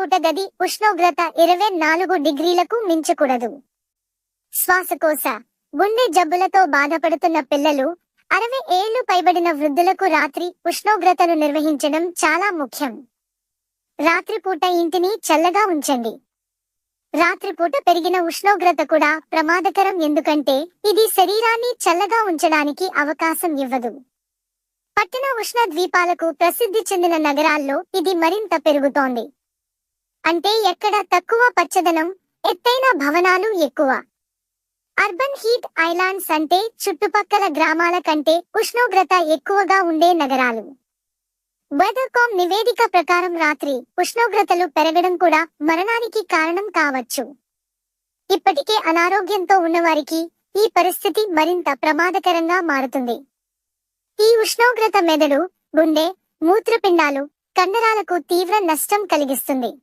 రాత్రిపూట గది ఉష్ణోగ్రత 24 డిగ్రీలకు మించకూడదు. శ్వాసకోశ, గుండె జబ్బులతో బాధపడుతున్న పిల్లలు, 60 ఏళ్లు పైబడిన వృద్ధులకు రాత్రి ఉష్ణోగ్రతను నిర్వహించడం చాలా ముఖ్యం. రాత్రిపూట ఇంటిని చల్లగా ఉంచండి. రాత్రిపూట పెరిగిన ఉష్ణోగ్రత కూడా ప్రమాదకరం, ఎందుకంటే ఇది శరీరాన్ని చల్లగా ఉంచడానికి అవకాశం ఇవ్వదు. పట్టణ ఉష్ణ ద్వీపాలకు ప్రసిద్ధి చెందిన నగరాల్లో ఇది మరింత పెరుగుతోంది. అంటే ఎక్కడ తక్కువ పచ్చదనం, ఎత్తైన భవనాలు ఎక్కువ. అర్బన్ హీట్ ఐలాండ్స్ అంటే చుట్టుపక్కల గ్రామాల కంటే ఉష్ణోగ్రత ఎక్కువగా ఉండే నగరాలు. వెదర్కామ్ నివేదిక ప్రకారం రాత్రి ఉష్ణోగ్రతలు పెరగడం కూడా మరణానికి కారణం కావచ్చు. ఇప్పటికే అనారోగ్యంతో ఉన్నవారికి ఈ పరిస్థితి మరింత ప్రమాదకరంగా మారుతుంది. ఈ ఉష్ణోగ్రత మెదడు, గుండె, మూత్రపిండాలు, కండరాలకు తీవ్ర నష్టం కలిగిస్తుంది.